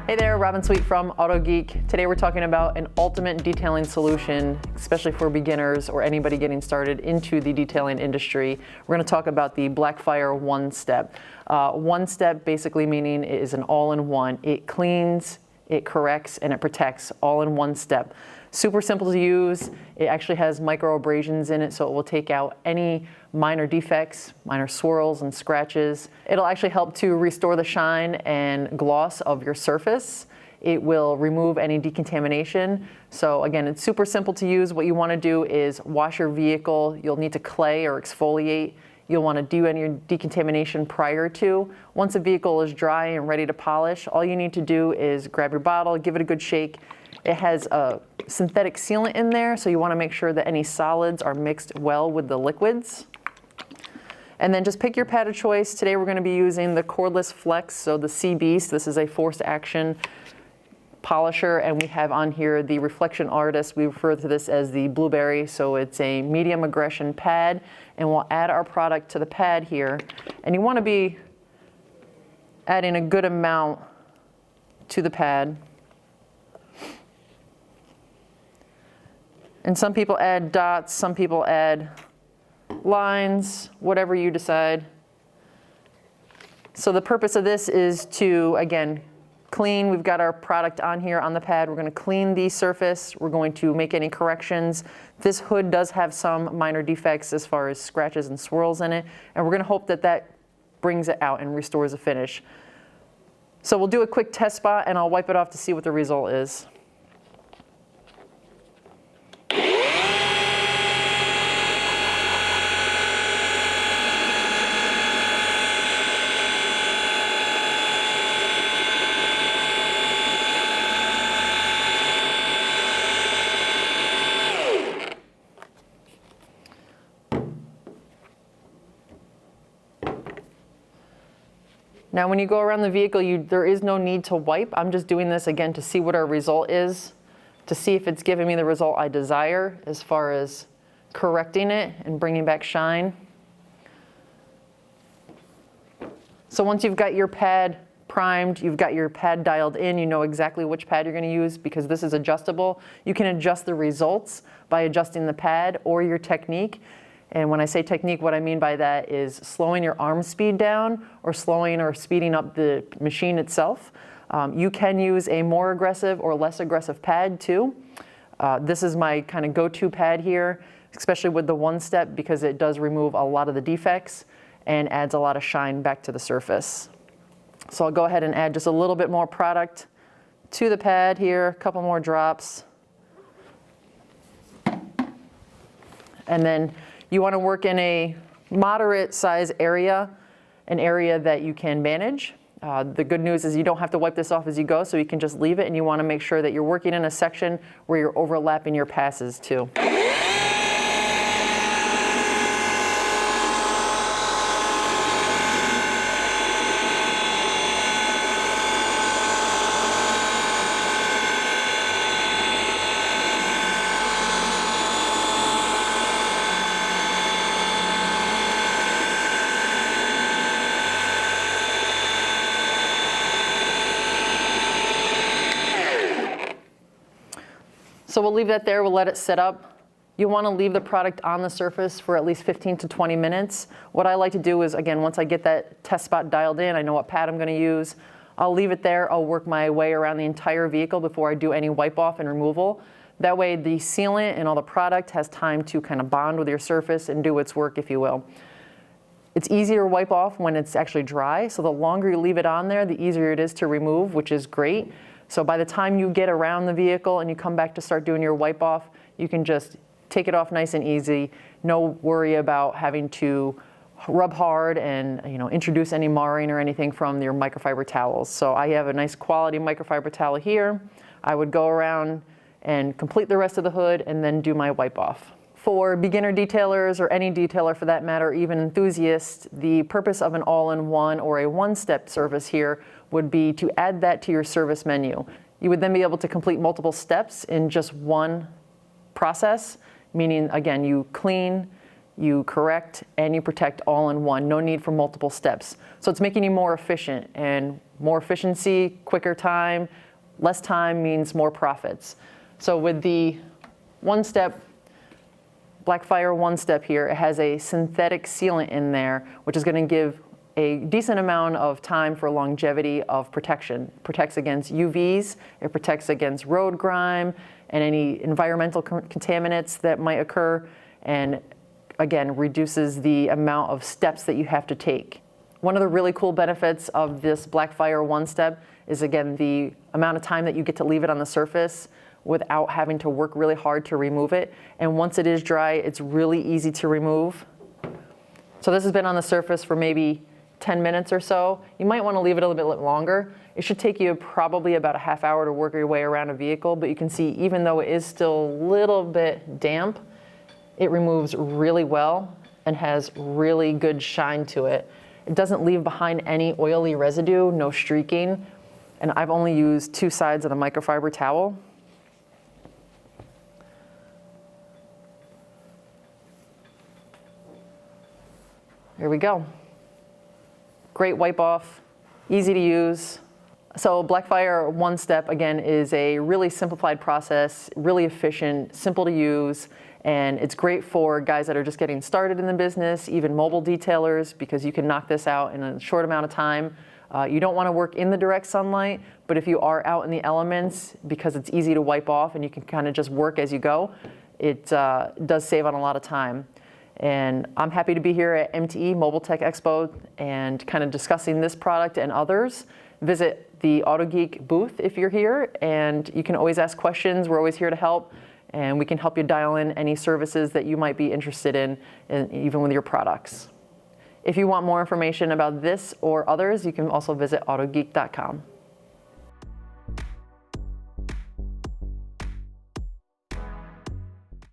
Hey there, Robyn Sweet from Autogeek. Today we're talking about an ultimate detailing solution, especially for beginners or anybody getting started into the detailing industry. We're going to talk about the Blackfire One Step. One Step basically meaning it is an all-in-one. It cleans, it corrects, and it protects all in one step. Super simple to use. It actually has micro abrasions in it, so it will take out any minor defects, minor swirls and scratches. It'll actually help to restore the shine and gloss of your surface. It will remove any decontamination. So again, it's super simple to use. What you want to do is wash your vehicle. You'll need to clay or exfoliate. You'll want to do any decontamination prior to. Once a vehicle is dry and ready to polish, all you need to do is grab your bottle, give it a good shake. It has a synthetic sealant in there, so you want to make sure that any solids are mixed well with the liquids. And then just pick your pad of choice. Today we're going to be using the cordless flex, so the C-Beast. This is a forced action polisher, and we have on here the Reflection Artist. We refer to this as the Blueberry, so it's a medium aggression pad, and we'll add our product to the pad here. And you want to be adding a good amount to the pad. And some people add dots, some people add lines, whatever you decide. So the purpose of this is to, again, clean. We've got our product on here on the pad. We're going to clean the surface. We're going to make any corrections. This hood does have some minor defects as far as scratches and swirls in it, and we're going to hope that that brings it out and restores the finish. So we'll do a quick test spot, and I'll wipe it off to see what the result is. Now when you go around the vehicle, there is no need to wipe. I'm just doing this again to see what our result is, to see if it's giving me the result I desire as far as correcting it and bringing back shine. So once you've got your pad primed, you've got your pad dialed in, you know exactly which pad you're going to use because this is adjustable. You can adjust the results by adjusting the pad or your technique. And when I say technique, what I mean by that is slowing your arm speed down or slowing or speeding up the machine itself. You can use a more aggressive or less aggressive pad too. This is my kind of go-to pad here, especially with the One Step because it does remove a lot of the defects and adds a lot of shine back to the surface. So I'll go ahead and add just a little bit more product to the pad here, a couple more drops. And then you want to work in a moderate size area, an area that you can manage. The good news is you don't have to wipe this off as you go, so you can just leave it, and you want to make sure that you're working in a section where you're overlapping your passes too. So we'll leave that there, we'll let it set up. You want to leave the product on the surface for at least 15 to 20 minutes. What I like to do is, again, once I get that test spot dialed in, I know what pad I'm going to use, I'll leave it there, I'll work my way around the entire vehicle before I do any wipe off and removal. That way the sealant and all the product has time to kind of bond with your surface and do its work, if you will. It's easier to wipe off when it's actually dry, so the longer you leave it on there, the easier it is to remove, which is great. So by the time you get around the vehicle and you come back to start doing your wipe off, you can just take it off nice and easy. No worry about having to rub hard and introduce any marring or anything from your microfiber towels. So I have a nice quality microfiber towel here. I would go around and complete the rest of the hood and then do my wipe off. For beginner detailers or any detailer for that matter, even enthusiasts, the purpose of an all-in-one or a one-step service here would be to add that to your service menu. You would then be able to complete multiple steps in just one process, meaning again, you clean, you correct, and you protect all in one. No need for multiple steps. So it's making you more efficient, and more efficiency, quicker time, less time means more profits. So with the one-step Blackfire one-step here, it has a synthetic sealant in there, which is going to give a decent amount of time for longevity of protection. It protects against UVs, it protects against road grime, and any environmental contaminants that might occur, and again, reduces the amount of steps that you have to take. One of the really cool benefits of this Blackfire one-step is, again, the amount of time that you get to leave it on the surface without having to work really hard to remove it. And once it is dry, it's really easy to remove. So this has been on the surface for maybe 10 minutes or so. You might want to leave it a little bit longer. It should take you probably about a half hour to work your way around a vehicle, but you can see even though it is still a little bit damp, it removes really well and has really good shine to it. It doesn't leave behind any oily residue, no streaking, and I've only used 2 sides of the microfiber towel. Here we go. Great wipe off, easy to use. So Blackfire one-step, again, is a really simplified process, really efficient, simple to use, and it's great for guys that are just getting started in the business, even mobile detailers, because you can knock this out in a short amount of time. You don't want to work in the direct sunlight, but if you are out in the elements, because it's easy to wipe off and you can kind of just work as you go, it does save on a lot of time. And I'm happy to be here at MTE, Mobile Tech Expo, and kind of discussing this product and others. Visit the Autogeek booth if you're here, and you can always ask questions. We're always here to help, and we can help you dial in any services that you might be interested in even with your products. If you want more information about this or others, you can also visit autogeek.com.